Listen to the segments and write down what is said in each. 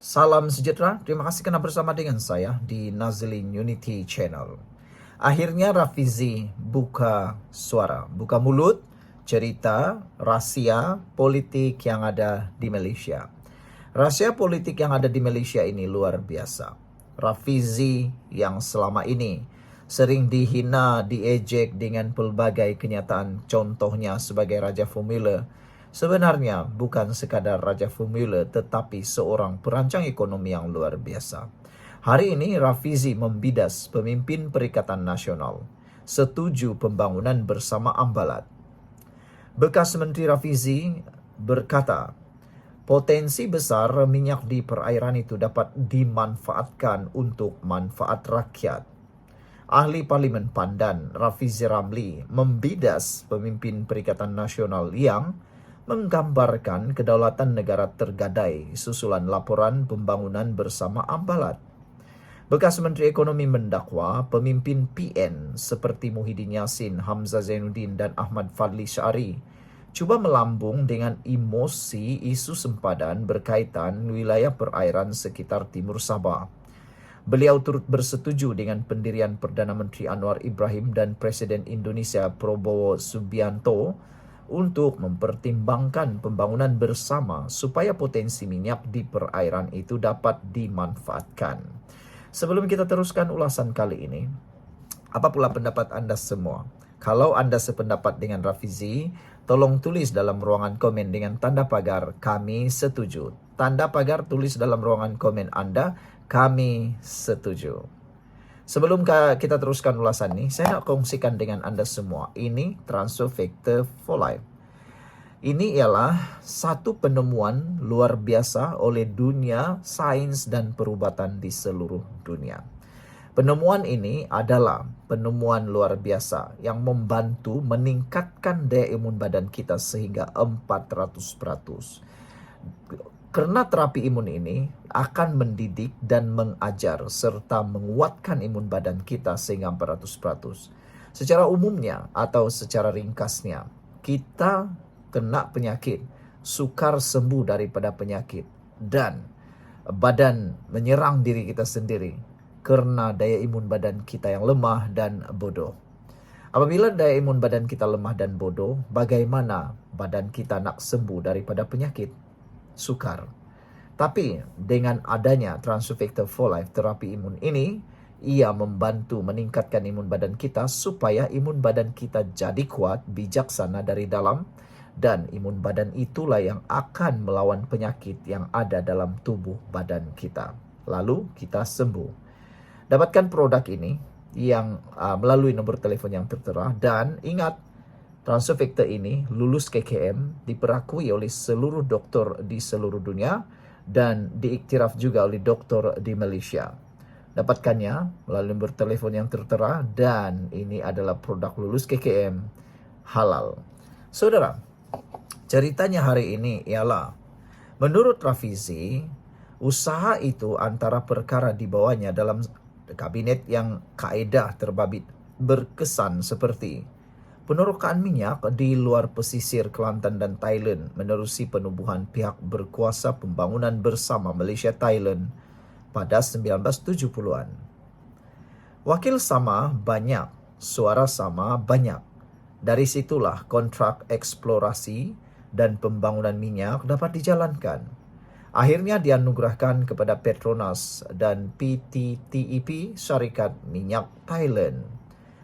Salam sejahtera, terima kasih karena bersama dengan saya di Nazlin Unity Channel. Akhirnya Rafizi buka suara, buka mulut, cerita rahasia politik yang ada di Malaysia. Rahasia politik yang ada di Malaysia ini luar biasa. Rafizi yang selama ini sering dihina, diejek dengan pelbagai kenyataan, contohnya sebagai Raja Formula, sebenarnya bukan sekadar Raja Formula tetapi seorang perancang ekonomi yang luar biasa. Hari ini Rafizi membidas pemimpin Perikatan Nasional setuju pembangunan bersama Ambalat. Bekas Menteri Rafizi berkata, potensi besar minyak di perairan itu dapat dimanfaatkan untuk manfaat rakyat. Ahli Parlimen Pandan, Rafizi Ramli, membidas pemimpin Perikatan Nasional yang menggambarkan kedaulatan negara tergadai susulan laporan pembangunan bersama Ambalat. Bekas Menteri Ekonomi mendakwa pemimpin PN seperti Muhyiddin Yassin, Hamzah Zainuddin dan Ahmad Fadli Syari cuba melambung dengan emosi isu sempadan berkaitan wilayah perairan sekitar timur Sabah. Beliau turut bersetuju dengan pendirian Perdana Menteri Anwar Ibrahim dan Presiden Indonesia Prabowo Subianto untuk mempertimbangkan pembangunan bersama supaya potensi minyak di perairan itu dapat dimanfaatkan. Sebelum kita teruskan ulasan kali ini, apa pula pendapat Anda semua? Kalau Anda sependapat dengan Rafizi, tolong tulis dalam ruangan komen dengan tanda pagar kami setuju. Tanda pagar tulis dalam ruangan komen Anda, kami setuju. Sebelum kita teruskan ulasan ini, saya nak kongsikan dengan Anda semua. Ini transfer factor for life. Ini ialah satu penemuan luar biasa oleh dunia sains dan perubatan di seluruh dunia. Penemuan ini adalah penemuan luar biasa yang membantu meningkatkan daya imun badan kita sehingga 400%. Karena terapi imun ini akan mendidik dan mengajar serta menguatkan imun badan kita sehingga 400%. Secara umumnya atau secara ringkasnya, kita kena penyakit, sukar sembuh daripada penyakit, dan badan menyerang diri kita sendiri karena daya imun badan kita yang lemah dan bodoh. Apabila daya imun badan kita lemah dan bodoh, bagaimana badan kita nak sembuh daripada penyakit? Sukar. Tapi dengan adanya Transfer Factor for Life terapi imun ini, ia membantu meningkatkan imun badan kita supaya imun badan kita jadi kuat, bijaksana dari dalam, dan imun badan itulah yang akan melawan penyakit yang ada dalam tubuh badan kita. Lalu kita sembuh. Dapatkan produk ini yang melalui nombor telefon yang tertera, dan ingat, Transfer Factor ini lulus KKM, diperakui oleh seluruh doktor di seluruh dunia dan diiktiraf juga oleh doktor di Malaysia. Dapatkannya melalui nombor telefon yang tertera, dan ini adalah produk lulus KKM halal. Saudara, ceritanya hari ini ialah, menurut Rafizi, usaha itu antara perkara di bawahnya dalam kabinet yang kaedah terbabit berkesan seperti penerokaan minyak di luar pesisir Kelantan dan Thailand menerusi penubuhan pihak berkuasa pembangunan bersama Malaysia-Thailand pada 1970-an. Wakil sama banyak, suara sama banyak. Dari situlah kontrak eksplorasi dan pembangunan minyak dapat dijalankan. Akhirnya dianugerahkan kepada Petronas dan PTTEP, Syarikat Minyak Thailand.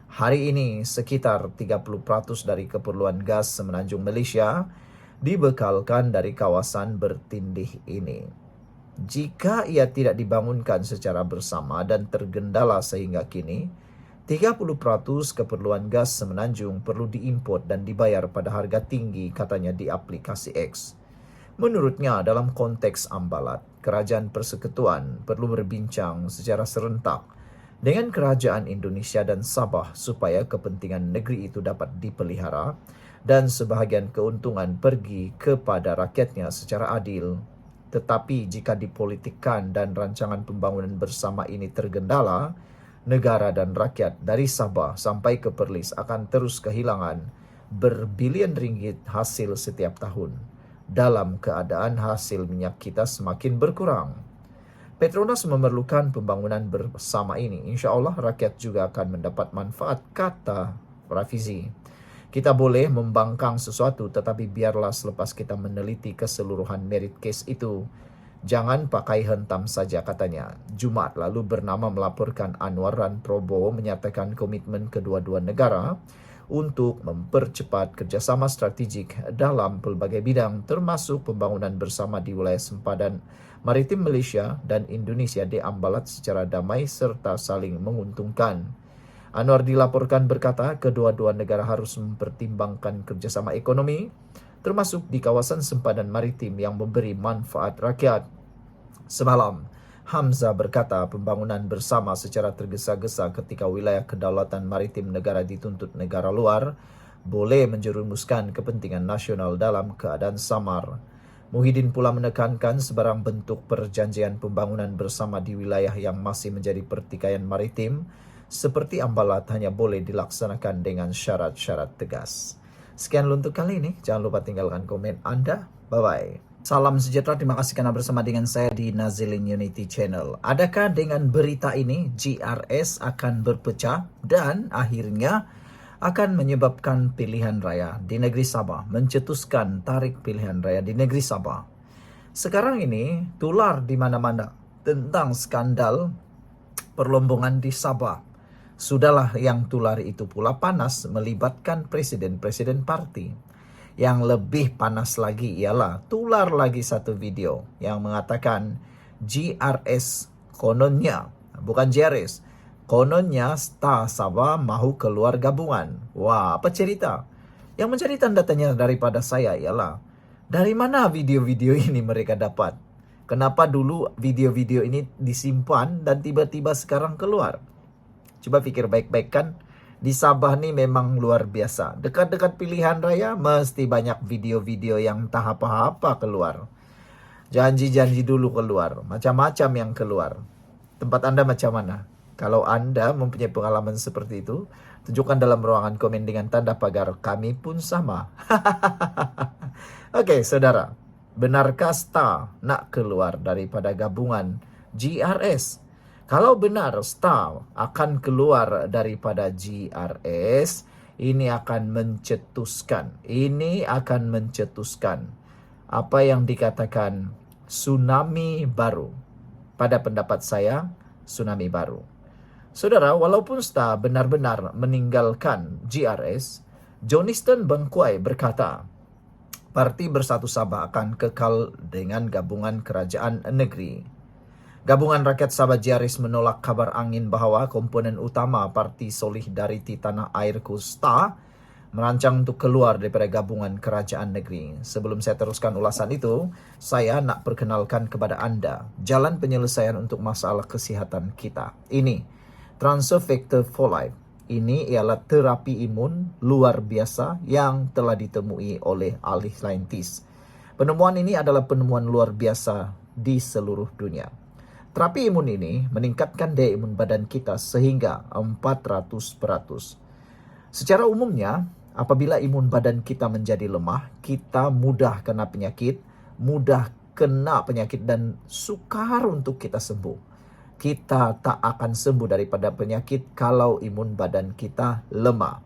Hari ini sekitar 30% dari keperluan gas semenanjung Malaysia dibekalkan dari kawasan bertindih ini. Jika ia tidak dibangunkan secara bersama dan tergendala sehingga kini, 30% keperluan gas semenanjung perlu diimport dan dibayar pada harga tinggi, katanya di aplikasi X. Menurutnya, dalam konteks Ambalat, Kerajaan Persekutuan perlu berbincang secara serentak dengan Kerajaan Indonesia dan Sabah supaya kepentingan negeri itu dapat dipelihara dan sebahagian keuntungan pergi kepada rakyatnya secara adil. Tetapi jika dipolitikkan dan rancangan pembangunan bersama ini tergendala, negara dan rakyat dari Sabah sampai ke Perlis akan terus kehilangan berbilion ringgit hasil setiap tahun, dalam keadaan hasil minyak kita semakin berkurang. Petronas memerlukan pembangunan bersama ini. Insya Allah rakyat juga akan mendapat manfaat, kata Rafizi. Kita boleh membangkang sesuatu, tetapi biarlah selepas kita meneliti keseluruhan merit case itu. Jangan pakai hentam saja, katanya. Jumat lalu Bernama melaporkan Anwaran Prabowo menyatakan komitmen kedua-dua negara untuk mempercepat kerjasama strategik dalam pelbagai bidang, termasuk pembangunan bersama di wilayah sempadan maritim Malaysia dan Indonesia di Ambalat secara damai serta saling menguntungkan. Anwar dilaporkan berkata kedua-dua negara harus mempertimbangkan kerjasama ekonomi, termasuk di kawasan sempadan maritim yang memberi manfaat rakyat. Semalam, Hamzah berkata pembangunan bersama secara tergesa-gesa ketika wilayah kedaulatan maritim negara dituntut negara luar boleh menjerumuskan kepentingan nasional dalam keadaan samar. Muhyiddin pula menekankan sebarang bentuk perjanjian pembangunan bersama di wilayah yang masih menjadi pertikaian maritim seperti Ambalat hanya boleh dilaksanakan dengan syarat-syarat tegas. Sekian untuk kali ini. Jangan lupa tinggalkan komen Anda. Bye-bye. Salam sejahtera, terima kasih karena bersama dengan saya di Nazilin Unity Channel. Adakah dengan berita ini GRS akan berpecah dan akhirnya akan menyebabkan pilihan raya di negeri Sabah, mencetuskan tarik pilihan raya di negeri Sabah? Sekarang ini tular di mana-mana tentang skandal perlombongan di Sabah. Sudahlah yang tular itu pula panas melibatkan presiden-presiden parti. Yang lebih panas lagi ialah tular lagi satu video yang mengatakan GRS kononnya, bukan GRS, kononnya Star Sabah mahu keluar gabungan. Wah, apa cerita? Yang menjadi tanda tanya daripada saya ialah dari mana video-video ini mereka dapat? Kenapa dulu video-video ini disimpan dan tiba-tiba sekarang keluar? Coba pikir baik-baik kan. Di Sabah nih memang luar biasa. Dekat-dekat pilihan raya mesti banyak video-video yang tak apa-apa keluar. Janji-janji dulu keluar. Macam-macam yang keluar. Tempat Anda macam mana? Kalau Anda mempunyai pengalaman seperti itu, tunjukkan dalam ruangan komen dengan tanda pagar kami pun sama. Oke, saudara. Benarkah Star nak keluar daripada gabungan GRS? Kalau benar Star akan keluar daripada GRS, ini akan mencetuskan apa yang dikatakan tsunami baru. Pada pendapat saya, tsunami baru. Saudara, walaupun Star benar-benar meninggalkan GRS, Johnston Bengkuai berkata, Parti Bersatu Sabah akan kekal dengan gabungan kerajaan negeri. Gabungan Rakyat Sabah GRS menolak kabar angin bahawa komponen utama Parti Solidariti Tanah Airku Star merancang untuk keluar daripada gabungan kerajaan negeri. Sebelum saya teruskan ulasan itu, saya nak perkenalkan kepada anda jalan penyelesaian untuk masalah kesihatan kita. Ini Transfer Factor for Life. Ini ialah terapi imun luar biasa yang telah ditemui oleh ahli saintis. Penemuan ini adalah penemuan luar biasa di seluruh dunia. Terapi imun ini meningkatkan daya imun badan kita sehingga 400%. Secara umumnya, apabila imun badan kita menjadi lemah, kita mudah kena penyakit dan sukar untuk kita sembuh. Kita tak akan sembuh daripada penyakit kalau imun badan kita lemah.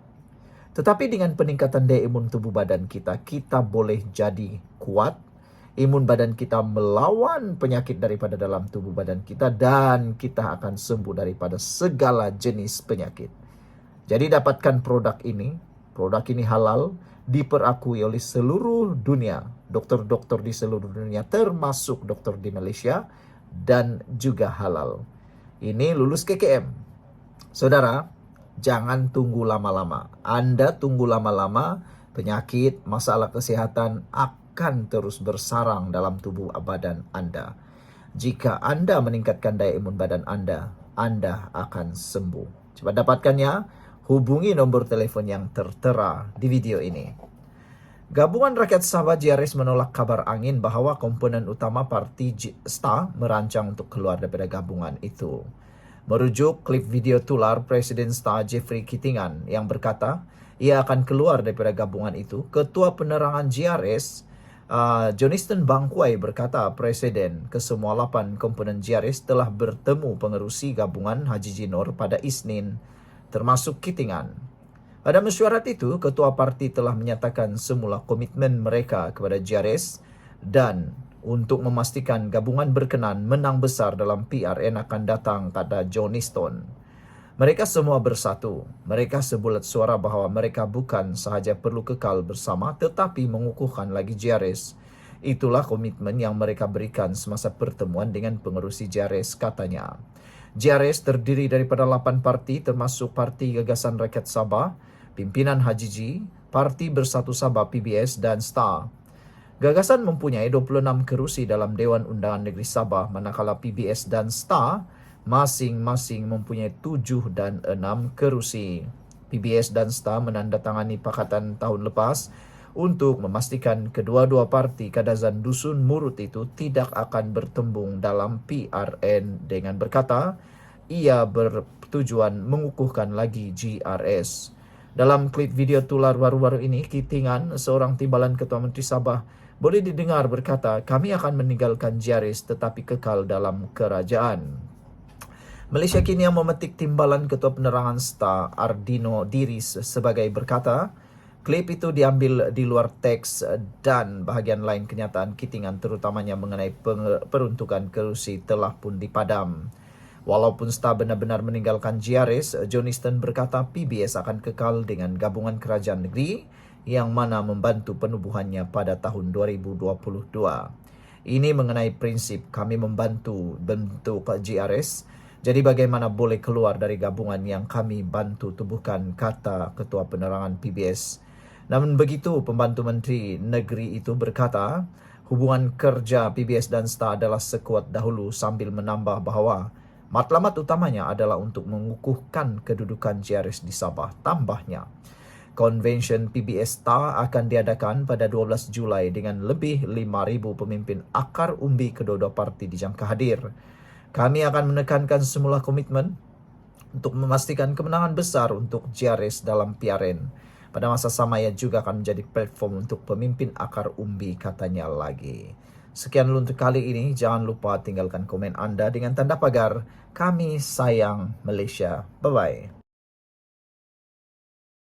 Tetapi dengan peningkatan daya imun tubuh badan kita, kita boleh jadi kuat. Imun badan kita melawan penyakit daripada dalam tubuh badan kita dan kita akan sembuh daripada segala jenis penyakit. Jadi dapatkan produk ini halal, diperakui oleh seluruh dunia, dokter-dokter di seluruh dunia termasuk dokter di Malaysia dan juga halal. Ini lulus KKM. Saudara, jangan tunggu lama-lama. Anda tunggu lama-lama, penyakit, masalah kesehatan akan terus bersarang dalam tubuh badan Anda. Jika Anda meningkatkan daya imun badan Anda akan sembuh. Cepat dapatkannya, hubungi nombor telepon yang tertera di video ini. Gabungan Rakyat Sabah GRS menolak kabar angin bahawa komponen utama Parti Star merancang untuk keluar daripada gabungan itu. Merujuk klip video tular Presiden Star Jeffrey Kitingan yang berkata ia akan keluar daripada gabungan itu, Ketua Penerangan GRS Johnston Bangkwai berkata Presiden kesemua 8 komponen GRS telah bertemu pengerusi gabungan Haji Jinor pada Isnin, termasuk Kitingan. Pada mesyuarat itu, Ketua Parti telah menyatakan semula komitmen mereka kepada GRS dan untuk memastikan gabungan berkenan menang besar dalam PRN akan datang, kata Johnston. Mereka semua bersatu. Mereka sebulat suara bahawa mereka bukan sahaja perlu kekal bersama tetapi mengukuhkan lagi GRS. Itulah komitmen yang mereka berikan semasa pertemuan dengan pengerusi GRS, katanya. GRS terdiri daripada 8 parti termasuk Parti Gagasan Rakyat Sabah, Pimpinan Haji G, Parti Bersatu Sabah PBS dan STAR. Gagasan mempunyai 26 kerusi dalam Dewan Undangan Negeri Sabah, manakala PBS dan STAR masing-masing mempunyai 7 dan 6 kerusi. PBS dan STAR menandatangani pakatan tahun lepas untuk memastikan kedua-dua parti Kadazan Dusun Murut itu tidak akan bertembung dalam PRN dengan berkata ia bertujuan mengukuhkan lagi GRS. Dalam klip video tular baru-baru ini, Kitingan, seorang timbalan Ketua Menteri Sabah, boleh didengar berkata, kami akan meninggalkan GRS tetapi kekal dalam kerajaan. Malaysia kini yang memetik timbalan Ketua Penerangan STAR Ardino Diris sebagai berkata, klip itu diambil di luar teks dan bahagian lain kenyataan Kitingan terutamanya mengenai peruntukan kerusi telah pun dipadam. Walaupun STAR benar-benar meninggalkan GRS, Johnston berkata PBS akan kekal dengan gabungan kerajaan negeri yang mana membantu penubuhannya pada tahun 2022. Ini mengenai prinsip kami membantu bentuk GRS. Jadi bagaimana boleh keluar dari gabungan yang kami bantu tubuhkan, kata Ketua Penerangan PBS. Namun begitu, pembantu Menteri Negeri itu berkata, hubungan kerja PBS dan STAR adalah sekuat dahulu sambil menambah bahawa matlamat utamanya adalah untuk mengukuhkan kedudukan GRS di Sabah. Tambahnya, Konvensyen PBS STAR akan diadakan pada 12 Julai dengan lebih 5,000 pemimpin akar umbi kedua-dua parti dijangka hadir. Kami akan menekankan semula komitmen untuk memastikan kemenangan besar untuk GRS dalam PRN. Pada masa sama ia juga akan menjadi platform untuk pemimpin akar umbi, katanya lagi. Sekian dulu untuk kali ini. Jangan lupa tinggalkan komen anda dengan tanda pagar. Kami sayang Malaysia. Bye-bye.